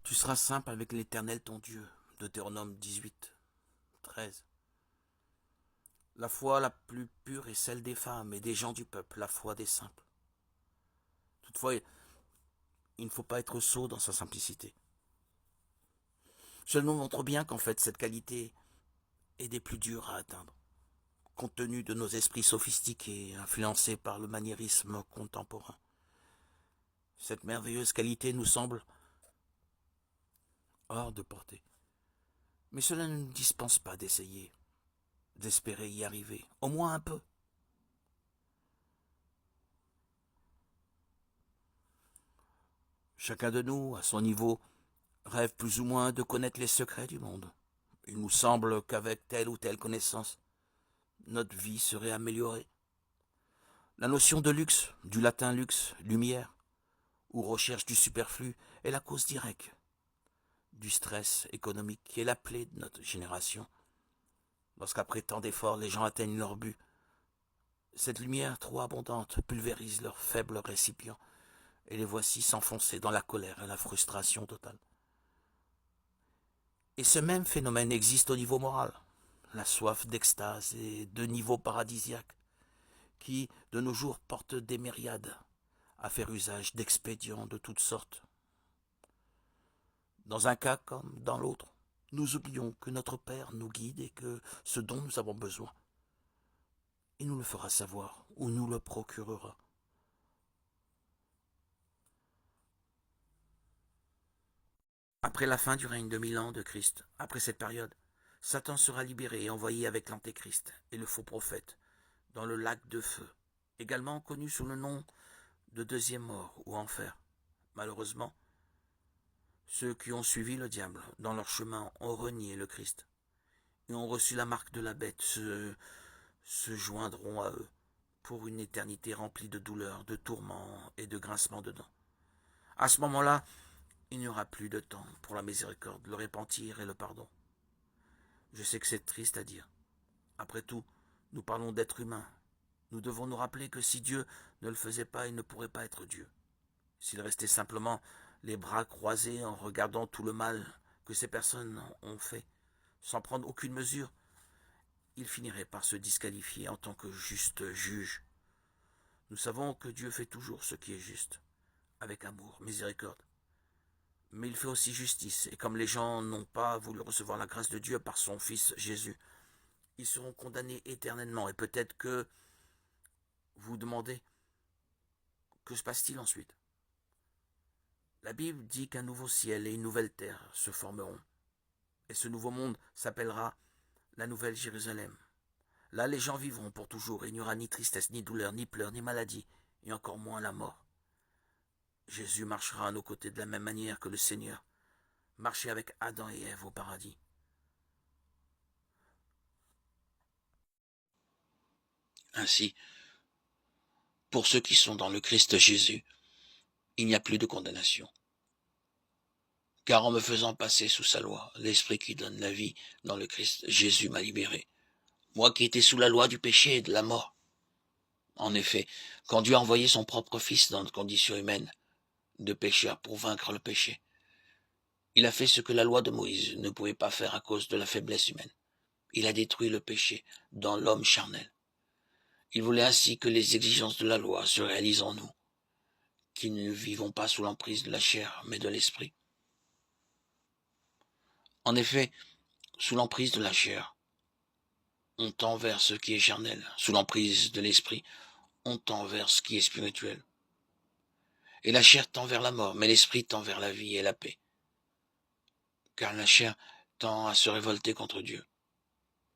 Tu seras simple avec l'Éternel ton Dieu. Deutéronome 18, 13. La foi la plus pure est celle des femmes et des gens du peuple, la foi des simples. Toutefois, il ne faut pas être sot dans sa simplicité. Cela nous montre bien qu'en fait, cette qualité est des plus dures à atteindre, compte tenu de nos esprits sophistiqués, influencés par le maniérisme contemporain. Cette merveilleuse qualité nous semble hors de portée. Mais cela ne nous dispense pas d'essayer, d'espérer y arriver, au moins un peu. Chacun de nous, à son niveau, rêve plus ou moins de connaître les secrets du monde. Il nous semble qu'avec telle ou telle connaissance, notre vie serait améliorée. La notion de luxe, du latin lux, lumière, ou recherche du superflu, est la cause directe du stress économique qui est la plaie de notre génération. Lorsqu'après tant d'efforts, les gens atteignent leur but, cette lumière trop abondante pulvérise leurs faibles récipients et les voici s'enfoncer dans la colère et la frustration totale. Et ce même phénomène existe au niveau moral, la soif d'extase et de niveau paradisiaque, qui, de nos jours, porte des myriades à faire usage d'expédients de toutes sortes. Dans un cas comme dans l'autre, nous oublions que notre Père nous guide et que ce dont nous avons besoin, il nous le fera savoir ou nous le procurera. Après la fin du règne de 1000 ans de Christ, après cette période, Satan sera libéré et envoyé avec l'Antéchrist et le faux prophète dans le lac de feu, également connu sous le nom de deuxième mort ou enfer. Malheureusement, ceux qui ont suivi le diable dans leur chemin ont renié le Christ et ont reçu la marque de la bête se joindront à eux pour une éternité remplie de douleurs, de tourments et de grincements de dents. À ce moment-là, il n'y aura plus de temps pour la miséricorde, le repentir et le pardon. Je sais que c'est triste à dire. Après tout, nous parlons d'êtres humains. Nous devons nous rappeler que si Dieu ne le faisait pas, il ne pourrait pas être Dieu. S'il restait simplement les bras croisés en regardant tout le mal que ces personnes ont fait, sans prendre aucune mesure, il finirait par se disqualifier en tant que juste juge. Nous savons que Dieu fait toujours ce qui est juste, avec amour, miséricorde. Mais il fait aussi justice, et comme les gens n'ont pas voulu recevoir la grâce de Dieu par son Fils Jésus, ils seront condamnés éternellement. Et peut-être que vous vous demandez, que se passe-t-il ensuite? La Bible dit qu'un nouveau ciel et une nouvelle terre se formeront. Et ce nouveau monde s'appellera la Nouvelle Jérusalem. Là, les gens vivront pour toujours, et il n'y aura ni tristesse, ni douleur, ni pleurs, ni maladie, et encore moins la mort. Jésus marchera à nos côtés de la même manière que le Seigneur marchait avec Adam et Ève au paradis. Ainsi, pour ceux qui sont dans le Christ Jésus, il n'y a plus de condamnation. Car en me faisant passer sous sa loi, l'Esprit qui donne la vie dans le Christ Jésus m'a libéré. Moi qui étais sous la loi du péché et de la mort. En effet, quand Dieu a envoyé son propre Fils dans notre condition humaine de pécheur pour vaincre le péché, il a fait ce que la loi de Moïse ne pouvait pas faire à cause de la faiblesse humaine. Il a détruit le péché dans l'homme charnel. Il voulait ainsi que les exigences de la loi se réalisent en nous, qui ne vivons pas sous l'emprise de la chair, mais de l'esprit. En effet, sous l'emprise de la chair, on tend vers ce qui est charnel. Sous l'emprise de l'esprit, on tend vers ce qui est spirituel. Et la chair tend vers la mort, mais l'esprit tend vers la vie et la paix. Car la chair tend à se révolter contre Dieu.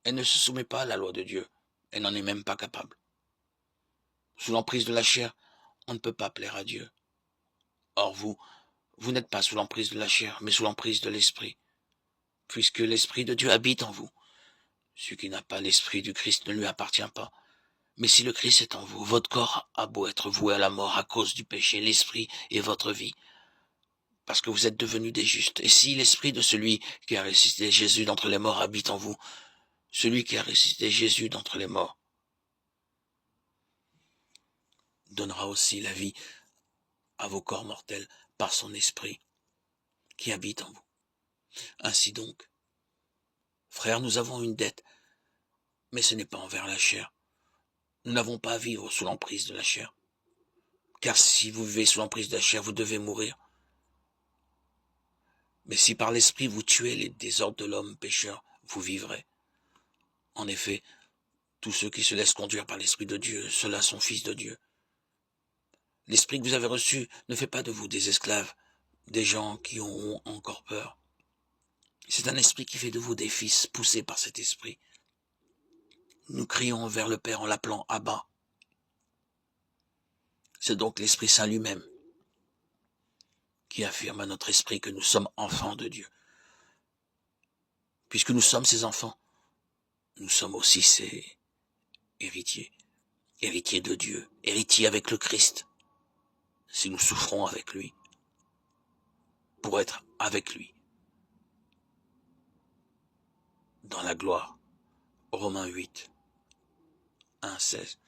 Elle ne se soumet pas à la loi de Dieu. Elle n'en est même pas capable. Sous l'emprise de la chair, on ne peut pas plaire à Dieu. Or vous n'êtes pas sous l'emprise de la chair, mais sous l'emprise de l'esprit, puisque l'esprit de Dieu habite en vous. Celui qui n'a pas l'esprit du Christ ne lui appartient pas. Mais si le Christ est en vous, votre corps a beau être voué à la mort à cause du péché, l'esprit est votre vie, parce que vous êtes devenus des justes. Et si l'esprit de celui qui a ressuscité Jésus d'entre les morts habite en vous, celui qui a ressuscité Jésus d'entre les morts donnera aussi la vie à vos corps mortels par son esprit qui habite en vous. Ainsi donc, frères, nous avons une dette, mais ce n'est pas envers la chair. Nous n'avons pas à vivre sous l'emprise de la chair. Car si vous vivez sous l'emprise de la chair, vous devez mourir. Mais si par l'esprit vous tuez les désordres de l'homme pécheur, vous vivrez. En effet, tous ceux qui se laissent conduire par l'esprit de Dieu, ceux-là sont fils de Dieu. L'esprit que vous avez reçu ne fait pas de vous des esclaves, des gens qui ont encore peur. C'est un esprit qui fait de vous des fils poussés par cet esprit. Nous crions vers le Père en l'appelant Abba. C'est donc l'Esprit Saint lui-même qui affirme à notre esprit que nous sommes enfants de Dieu. Puisque nous sommes ses enfants, nous sommes aussi ses héritiers. Héritiers de Dieu, héritiers avec le Christ. Si nous souffrons avec lui, pour être avec lui dans la gloire. Romains 8, 1, 16.